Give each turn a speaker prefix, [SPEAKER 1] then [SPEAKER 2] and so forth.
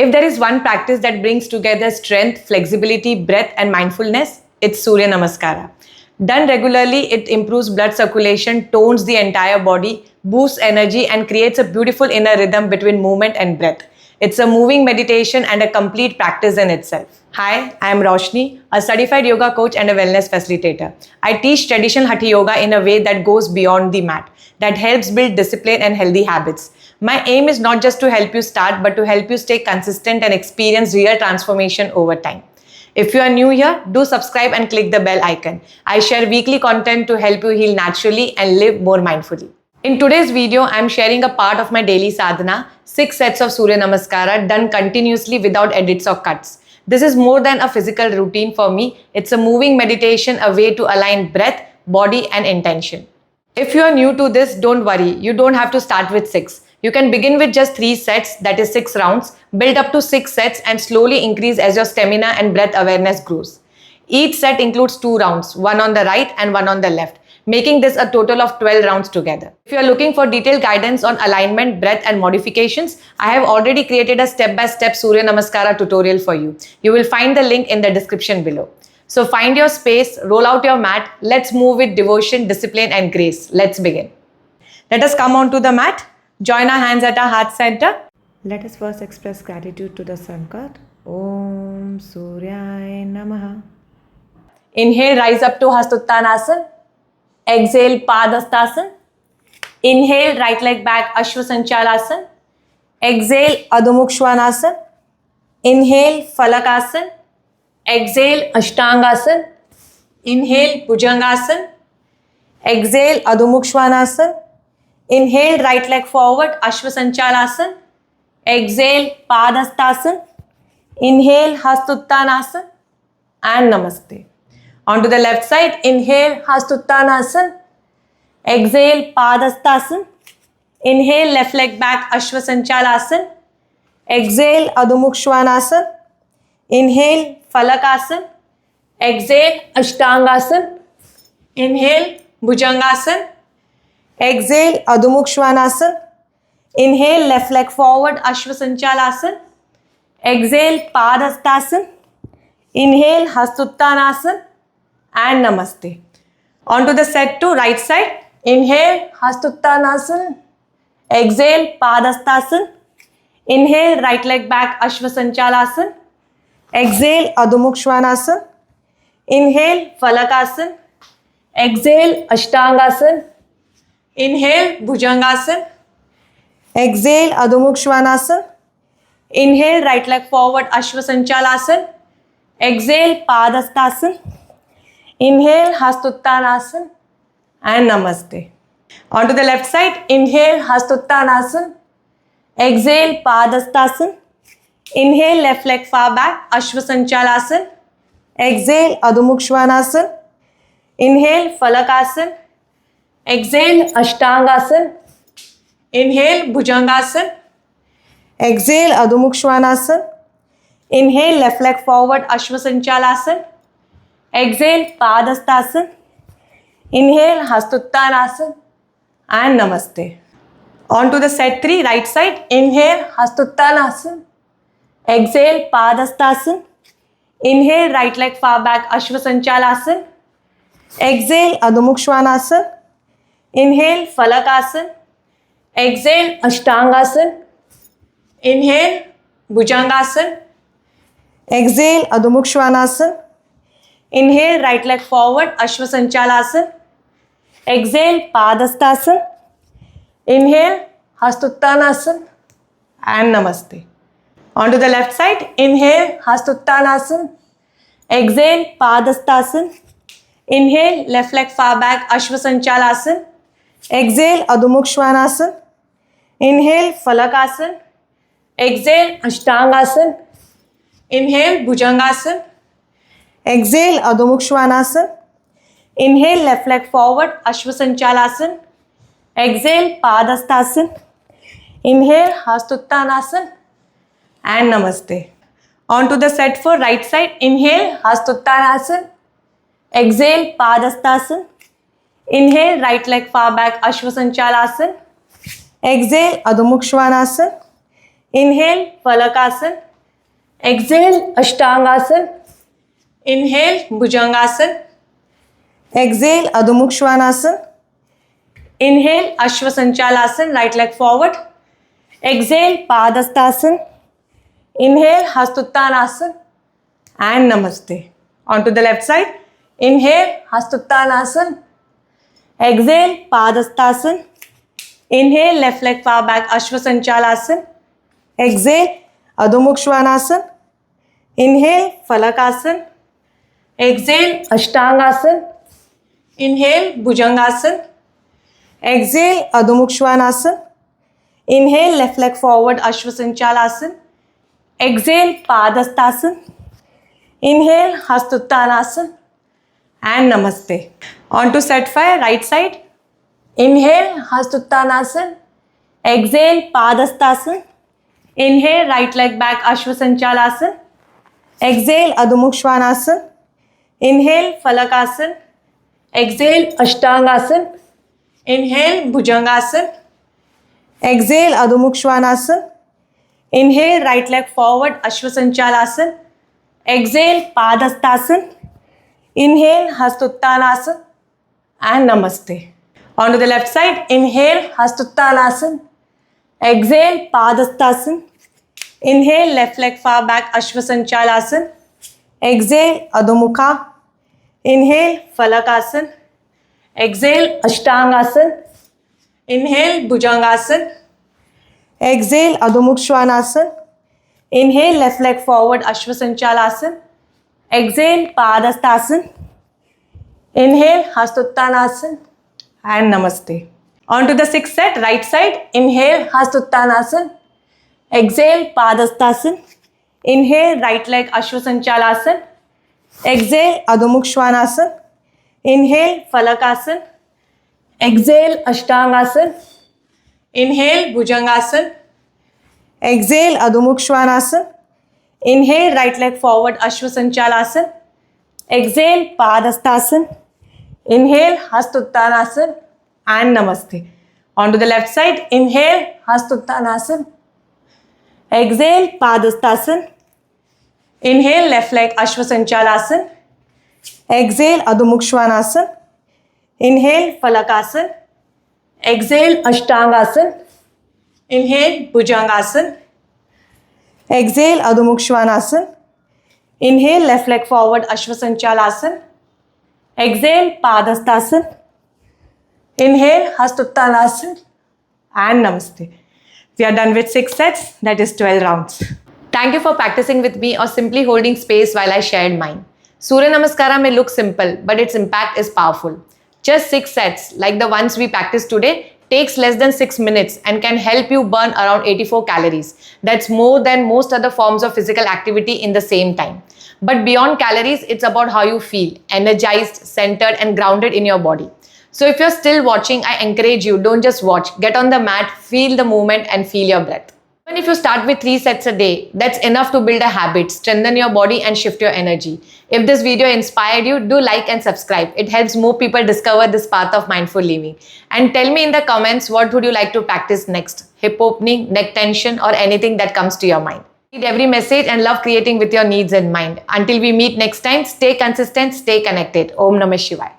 [SPEAKER 1] If there is one practice that brings together strength, flexibility, breath, and mindfulness, it's Surya Namaskara. Done regularly, it improves blood circulation, tones the entire body, boosts energy, and creates a beautiful inner rhythm between movement and breath. It's a moving meditation and a complete practice in itself. Hi, I am Roshni, a certified yoga coach and a wellness facilitator. I teach traditional Hatha yoga in a way that goes beyond the mat, that helps build discipline and healthy habits. My aim is not just to help you start, but to help you stay consistent and experience real transformation over time. If you are new here, do subscribe and click the bell icon. I share weekly content to help you heal naturally and live more mindfully. In today's video, I am sharing a part of my daily sadhana, 6 sets of Surya Namaskara done continuously without edits or cuts. This is more than a physical routine for me. It's a moving meditation, a way to align breath, body and intention. If you are new to this, don't worry. You don't have to start with 6. You can begin with just 3 sets, that is 6 rounds, build up to 6 sets and slowly increase as your stamina and breath awareness grows. Each set includes 2 rounds, one on the right and one on the left, making this a total of 12 rounds together. If you are looking for detailed guidance on alignment, breath and modifications, I have already created a step-by-step Surya Namaskara tutorial for you. You will find the link in the description below. So find your space, roll out your mat, let's move with devotion, discipline and grace. Let's begin. Let us come onto the mat. Join our hands at our heart center. Let us first express gratitude to the sun god. Om Suryaya Namaha. Inhale, rise up to Hastuttanasana. Exhale, Padhastasana. Inhale, right leg back, Ashwasanchalasana. Exhale, Adho Mukha Svanasana. Inhale, Falakasana. Exhale, Ashtangasana. Inhale, Bhujangasana. Exhale, Adho Mukha Svanasana. Inhale, right leg forward, Ashwasanchalasana. Exhale, Padhastasana. Inhale, Hastuttanasana. And Namaste. Onto the left side, inhale, Hastuttanasana. Exhale, Padhastasana. Inhale, left leg back, Ashwasanchalasana. Exhale, Adho Mukha Svanasana. Inhale, Falakasana. Exhale, Ashtangasana. Inhale, Bhujangasana. Exhale, Adho Mukha Svanasana. Inhale, left leg forward, Ashwasanchalasana. Exhale, Padhastasana. Inhale, Hastuttanasana. And Namaste. Onto the set 2, right side. Inhale, Hastuttanasana. Exhale, Padhastasana. Inhale, right leg back, Ashwasanchalasana. Exhale, Adho Mukha Svanasana. Inhale, Falakasana. Exhale, Ashtangasana. Inhale, Bhujangasana. Exhale, Adho Mukha Svanasana. Inhale, right leg forward, Ashwasanchalasana. Exhale, Padhastasana. Inhale, Hastuttanasana. And Namaste. Onto the left side, inhale, Hastuttanasana. Exhale, Padhastasana. Inhale, left leg far back, Ashwasanchalasana. Exhale, Adho Mukha Svanasana. Inhale, Falakasana. Exhale, Ashtangasana. Inhale, Bhujangasana. Exhale, Adho Mukha Svanasana. Inhale, left leg forward, Ashwasanchalasana. Exhale, Padhastasana. Inhale, Hastuttanasana. And Namaste. On to the set 3, right side. Inhale, Hastuttanasana. Exhale, Padhastasana. Inhale, right leg far back, Ashwasanchalasana. Exhale, Adho Mukha Svanasana. Inhale, Falakasana. Exhale, Ashtangasana. Inhale, Bhujangasana. Exhale, Adho Mukha Svanasana. Inhale, right leg forward, Ashwasanchalasana. Exhale, Padhastasana. Inhale, Hastuttanasana. And Namaste. Onto the left side, inhale, Hastuttanasana. Exhale, Padhastasana. Inhale, left leg far back, Ashwasanchalasana. Exhale, Adho Mukha Svanasana. Inhale, Falakasana. Exhale, Ashtangasana. Inhale, Bhujangasana. Exhale, Adho Mukha Svanasana. Inhale, left leg forward, Ashwasanchalasana. Exhale, Padhastasana. Inhale, Hastuttanasana. And Namaste. On to the set 4, right side. Inhale, Hastuttanasana. Exhale, Padhastasana. Inhale, right leg far back, Ashwasanchalasana. Exhale, Adho Mukha Svanasana. Inhale, Falakasana. Exhale, Ashtangasana. Inhale, Bhujangasana. Exhale, Adho Mukha Svanasana. Inhale, Ashwa Sanchalasana, right leg forward. Exhale, Padastasana. Inhale, Hastuttanasana. And Namaste. Onto the left side. Inhale, Hastuttanasana. Exhale, Padastasana. Inhale, left leg far back, Ashwa Sanchalasana. Exhale, Adho Mukha Svanasana. Inhale, Falakasana. Exhale, Ashtangasana. Inhale, Bhujangasana. Exhale, Adho Mukha Svanasana. Inhale, left leg forward, Ashwa Sanchalasana. Exhale, Padastasana. Inhale, Hastuttanasana. And Namaste. On to set 5, right side. Inhale, Hastuttanasana. Exhale, Padastasana. Inhale, right leg back, Ashwa Sanchalasana. Exhale, Adho Mukha Svanasana. Inhale, Falakasana. Exhale, Ashtangasana. Inhale, Bhujangasana. Exhale, Adho Mukha Svanasana. Inhale, right leg forward, Ashwa Sanchalasana. Exhale, Padastasana. Inhale, Hastuttanasana. And Namaste. On to the left side. Inhale, Hastuttanasana. Exhale, Padastasana. Inhale, left leg far back, Ashwa Sanchalasana. Exhale, Adho Mukha. Inhale, Falakasana. Exhale, Ashtangasana. Inhale, Bhujangasana. Exhale, Adho Mukha Svanasana. Inhale, left leg forward, Ashwa Sanchalasana. Exhale, Padastasana. Inhale, Hastuttanasana. And Namaste. On to the 6th set, right side. Inhale, Hastuttanasana. Exhale, Padastasana. Inhale, right leg, Ashwa Sanchalasana. Exhale, Adho Mukha Svanasana. Inhale, Falakasana. Exhale, Ashtangasana. Inhale, Bhujangasana. Exhale, Adho Mukha Svanasana. Inhale, right leg forward, Ashwa Sanchalasana. Exhale, Padastasana. Inhale, Hastuttanasana. And Namaste. On to the left side. Inhale, Hastuttanasana. Exhale, Padastasana. Inhale, left leg, Ashwa Sanchalasana. Exhale, Adho Mukha Svanasana. Inhale, Falakasana. Exhale, Ashtangasana. Inhale, Bhujangasana. Exhale, Adho Mukha Svanasana. Inhale, left leg forward, Ashwa Sanchalasana. Exhale, Padastasana. Inhale, Hastuttanasana. And Namaste. We are done with 6 sets, that is 12 rounds. Thank you for practicing with me or simply holding space while I shared mine. Surya Namaskara may look simple, but its impact is powerful. Just 6 sets, like the ones we practiced today, takes less than 6 minutes and can help you burn around 84 calories. That's more than most other forms of physical activity in the same time. But beyond calories, it's about how you feel, energized, centered, and grounded in your body. So if you're still watching, I encourage you, don't just watch. Get on the mat, feel the movement, and feel your breath. Even if you start with 3 sets a day, that's enough to build a habit, strengthen your body, and shift your energy. If this video inspired you, do like and subscribe. It helps more people discover this path of mindful living. And tell me in the comments, what would you like to practice next? Hip opening, neck tension, or anything that comes to your mind. Read every message and love creating with your needs in mind. Until we meet next time, stay consistent, stay connected. Om Namah Shivaya.